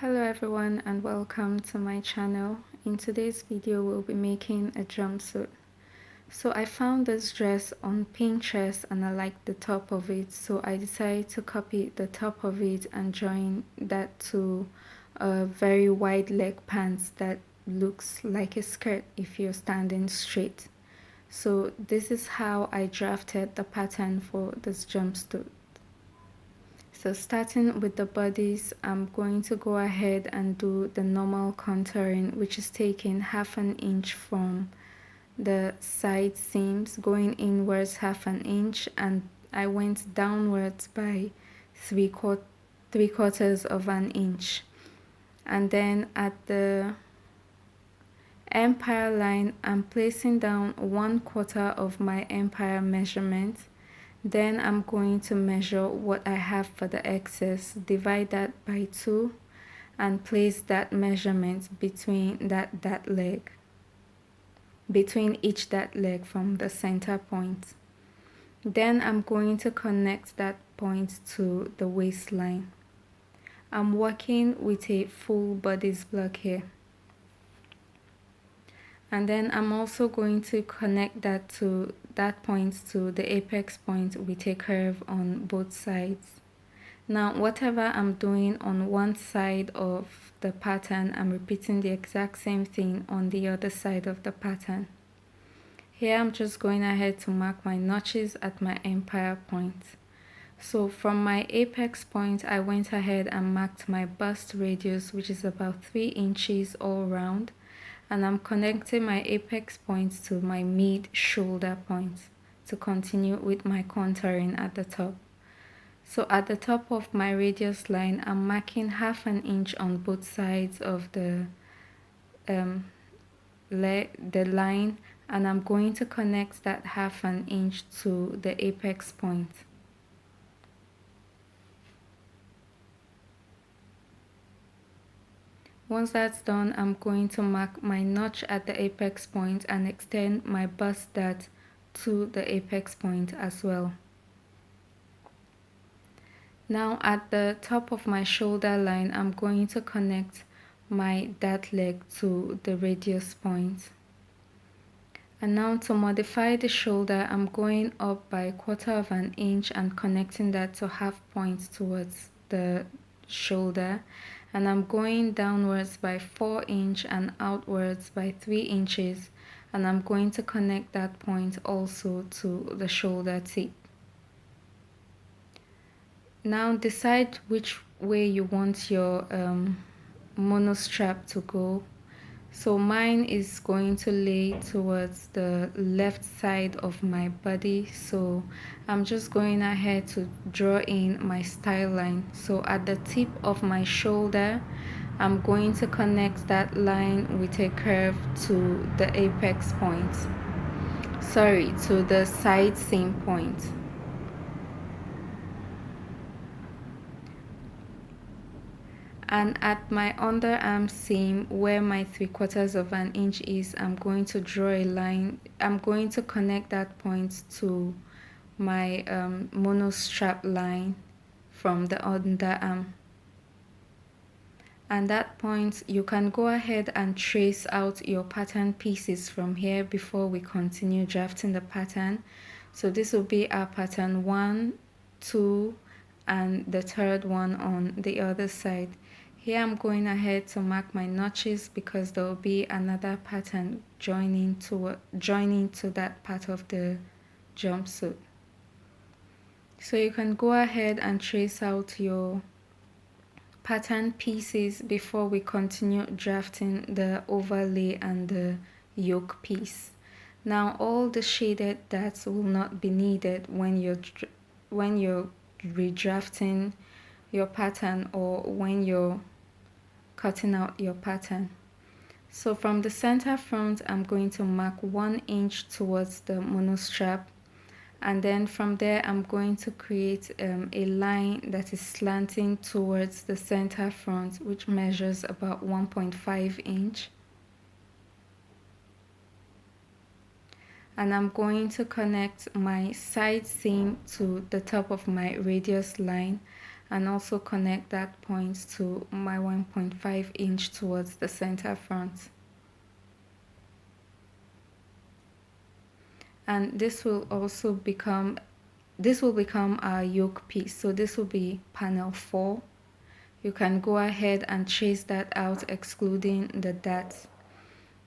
Hello everyone and welcome to my channel. In today's video we'll be making a jumpsuit. So I found this dress on Pinterest and I liked the top of it, so I decided to copy the top of it and join that to a very wide leg pants that looks like a skirt if you're standing straight. So this is how I drafted the pattern for this jumpsuit. So starting with the bodice, I'm going to go ahead and do the normal contouring, which is taking ½ inch from the side seams, going inwards ½ inch, and I went downwards by 3/4 of an inch. And then at the empire line, I'm placing down 1/4 of my empire measurement. Then I'm going to measure what I have for the excess, divide that by 2 and place that measurement between that leg, between each that leg from the center point. Then I'm going to connect that point to the waistline. I'm working with a full bodice block here. And then I'm also going to connect that point to the apex point with a curve on both sides. Now whatever I'm doing on one side of the pattern, I'm repeating the exact same thing on the other side of the pattern. Here I'm just going ahead to mark my notches at my empire point. So from my apex point, I went ahead and marked my bust radius, which is about 3 inches all round. And I'm connecting my apex point to my mid shoulder point to continue with my contouring at the top. So at the top of my radius line, I'm marking ½ inch on both sides of the line, and I'm going to connect that ½ inch to the apex point. Once that's done, I'm going to mark my notch at the apex point and extend my bust dart to the apex point as well. Now at the top of my shoulder line, I'm going to connect my dart leg to the radius point. And now to modify the shoulder, I'm going up by 1/4 of an inch and connecting that to half point towards the shoulder. And I'm going downwards by 4 inches and outwards by 3 inches, and I'm going to connect that point also to the shoulder tip. Now decide which way you want your mono strap to go. So mine is going to lay towards the left side of my body, so I'm just going ahead to draw in my style line. So at the tip of my shoulder, I'm going to connect that line with a curve to the apex point, to the side seam point. And at my underarm seam, where my 3/4 of an inch is, I'm going to draw a line. I'm going to connect that point to my mono strap line from the underarm. And that point, you can go ahead and trace out your pattern pieces from here before we continue drafting the pattern. So this will be our pattern 1, 2, and the third one on the other side. Here I'm going ahead to mark my notches because there will be another pattern joining to that part of the jumpsuit. So you can go ahead and trace out your pattern pieces before we continue drafting the overlay and the yoke piece. Now all the shaded darts will not be needed when you're redrafting your pattern or when you're cutting out your pattern. So from the center front, I'm going to mark 1 inch towards the mono strap, and then from there I'm going to create a line that is slanting towards the center front, which measures about 1.5 inch. And I'm going to connect my side seam to the top of my radius line, and also connect that point to my 1.5 inch towards the center front. And this will become our yoke piece. So this will be panel 4. You can go ahead and trace that out, excluding the darts.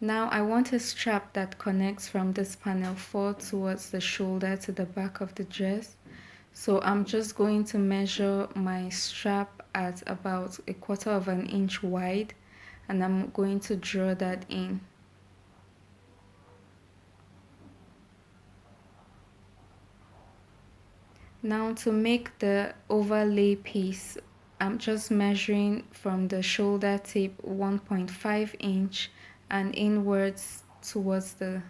Now I want a strap that connects from this panel 4 towards the shoulder to the back of the dress. So I'm just going to measure my strap at about 1/4 inch wide, and I'm going to draw that in. Now to make the overlay piece, I'm just measuring from the shoulder tip 1.5 inch and inwards towards the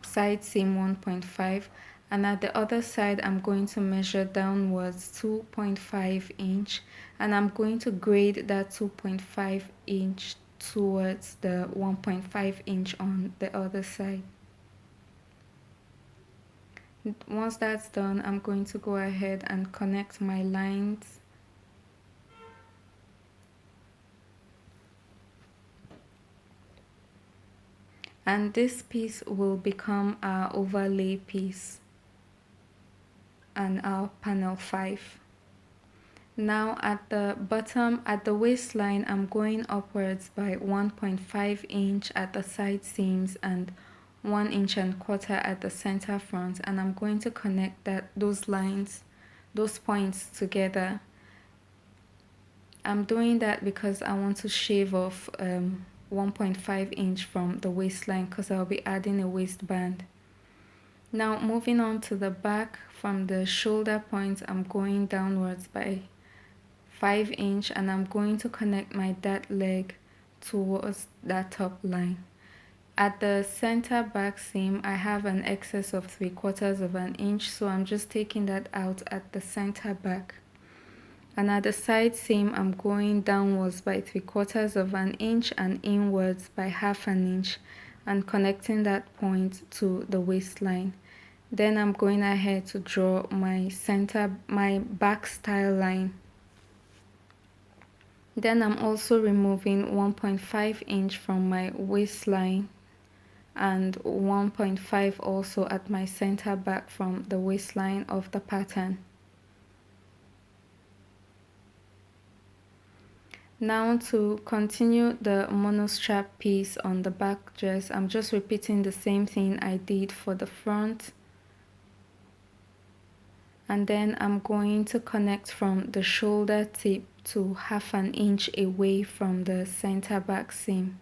side seam 1.5, and at the other side I'm going to measure downwards 2.5 inch, and I'm going to grade that 2.5 inch towards the 1.5 inch on the other side. Once that's done, I'm going to go ahead and connect my lines. And this piece will become our overlay piece and our panel 5. Now at the bottom, at the waistline, I'm going upwards by 1.5 inch at the side seams and 1.25 inches at the center front, and I'm going to connect those lines, those points together. I'm doing that because I want to shave off 1.5 inch from the waistline, because I'll be adding a waistband. Now moving on to the back, from the shoulder point I'm going downwards by 5 inch, and I'm going to connect my dart leg towards that top line. At the center back seam, I have an excess of 3/4 inch, so I'm just taking that out at the center back. And at the side seam, I'm going downwards by 3/4 inch and inwards by 1/2 inch, and connecting that point to the waistline. Then I'm going ahead to draw my back style line. Then I'm also removing 1.5 inch from my waistline and 1.5 also at my center back from the waistline of the pattern. Now to continue the monostrap piece on the back dress, I'm just repeating the same thing I did for the front. And then I'm going to connect from the shoulder tip to 1/2 inch away from the center back seam,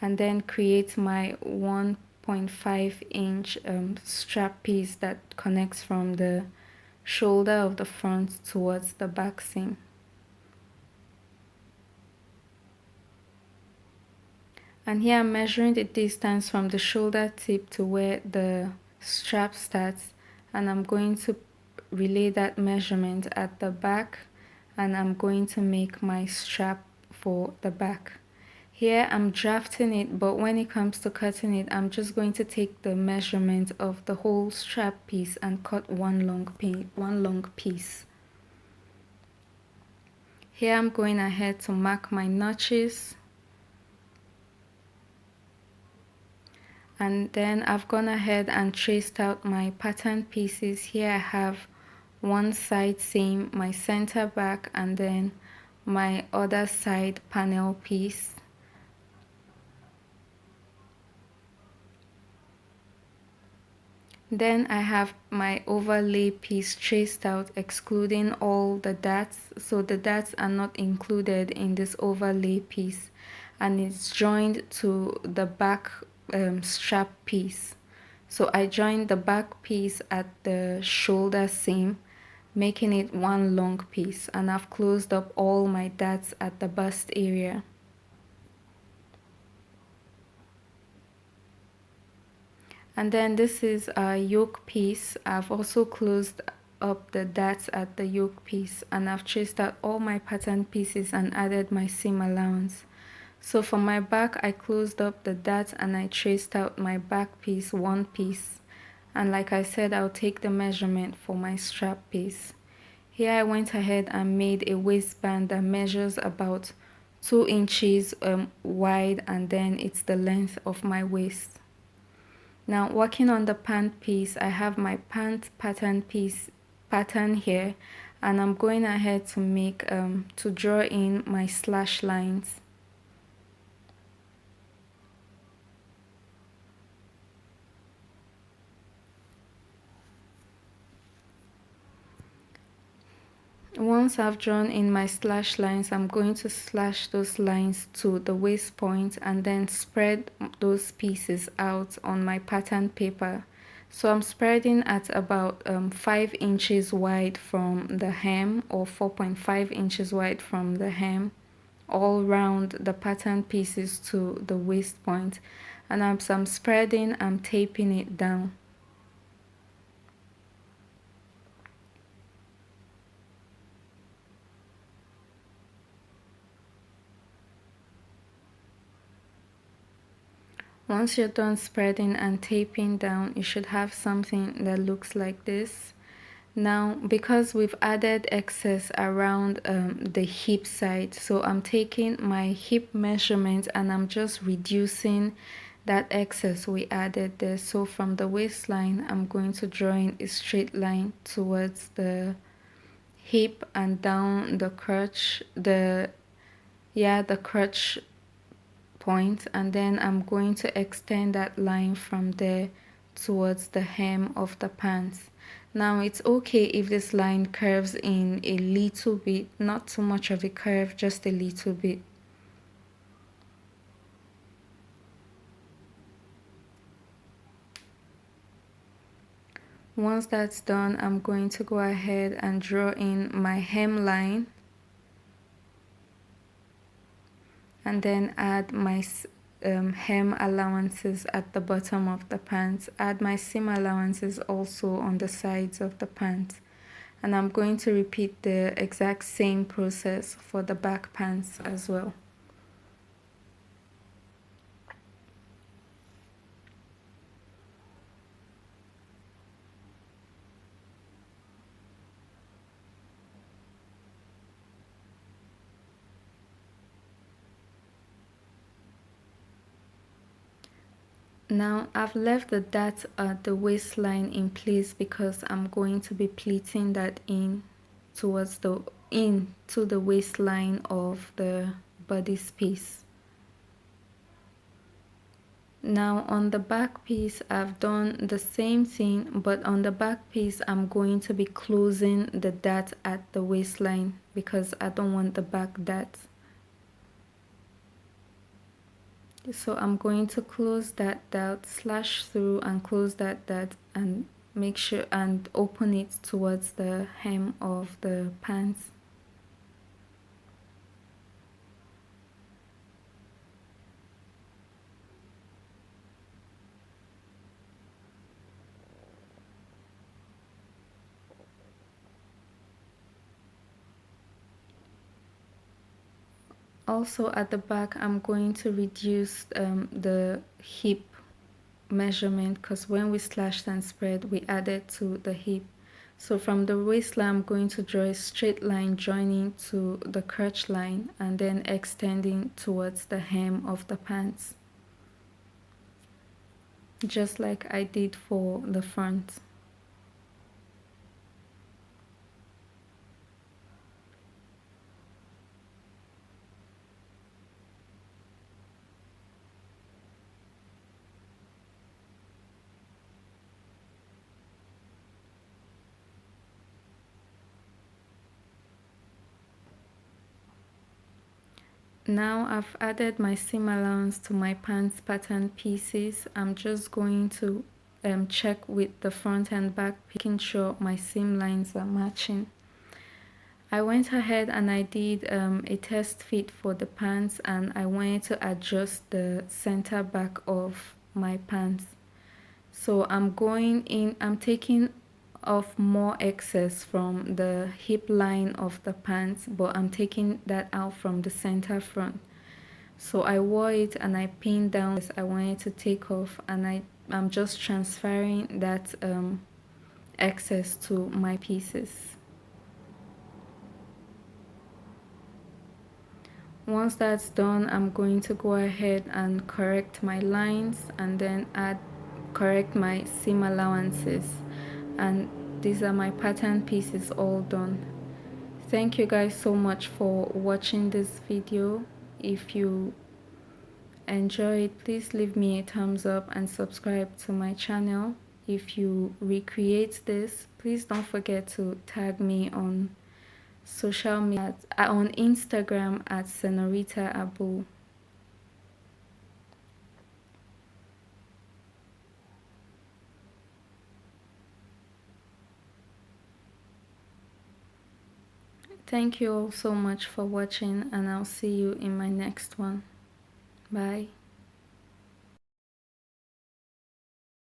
and then create my 1.5 inch strap piece that connects from the shoulder of the front towards the back seam. And here I'm measuring the distance from the shoulder tip to where the strap starts, and I'm going to relay that measurement at the back, and I'm going to make my strap for the back. Here I'm drafting it, but when it comes to cutting it, I'm just going to take the measurement of the whole strap piece and cut one long piece. Here I'm going ahead to mark my notches. And then I've gone ahead and traced out my pattern pieces. Here I have one side seam, my center back, and then my other side panel piece. Then I have my overlay piece traced out, excluding all the darts, so the darts are not included in this overlay piece, and it's joined to the back strap piece. So I joined the back piece at the shoulder seam, making it one long piece, and I've closed up all my darts at the bust area. And then this is a yoke piece. I've also closed up the darts at the yoke piece, and I've traced out all my pattern pieces and added my seam allowance. So for my back, I closed up the darts and I traced out my back piece, one piece. And like I said, I'll take the measurement for my strap piece. Here I went ahead and made a waistband that measures about 2 inches wide, and then it's the length of my waist. Now working on the pant piece, I have my pant pattern here, and I'm going ahead to make to draw in my slash lines. Once I've drawn in my slash lines, I'm going to slash those lines to the waist point and then spread those pieces out on my pattern paper. So I'm spreading at about 5 inches wide from the hem, or 4.5 inches wide from the hem, all round the pattern pieces to the waist point. And as I'm spreading, I'm taping it down. Once you're done spreading and taping down, you should have something that looks like this. Now, because we've added excess around the hip side, so I'm taking my hip measurement and I'm just reducing that excess we added there. So from the waistline, I'm going to draw in a straight line towards the hip and down the crotch, the crotch point, and then I'm going to extend that line from there towards the hem of the pants. Now it's okay if this line curves in a little bit, not too much of a curve, just a little bit. Once that's done, I'm going to go ahead and draw in my hemline, and then add my hem allowances at the bottom of the pants, add my seam allowances also on the sides of the pants, and I'm going to repeat the exact same process for the back pants as well. Now I've left the dart at the waistline in place because I'm going to be pleating that in towards the into the waistline of the bodice piece. Now on the back piece, I've done the same thing, but on the back piece I'm going to be closing the dart at the waistline because I don't want the back dart. So I'm going to close that dart, slash through and close that dart, and make sure and open it towards the hem of the pants. Also at the back, I'm going to reduce the hip measurement because when we slashed and spread, we added to the hip. So from the waistline, I'm going to draw a straight line joining to the crotch line and then extending towards the hem of the pants, just like I did for the front. Now I've added my seam allowance to my pants pattern pieces. I'm just going to check with the front and back, making sure my seam lines are matching. I went ahead and I did a test fit for the pants, and I wanted to adjust the center back of my pants. So I'm taking off more excess from the hip line of the pants, but I'm taking that out from the center front. So I wore it and I pinned down I wanted to take off, and I'm just transferring that excess to my pieces. Once that's done, I'm going to go ahead and correct my lines and then correct my seam allowances. And these are my pattern pieces all done. Thank you guys so much for watching this video. If you enjoy it, please leave me a thumbs up and subscribe to my channel. If you recreate this, please don't forget to tag me on social media, on Instagram at senoritaabul. Thank you all so much for watching, and I'll see you in my next one. Bye.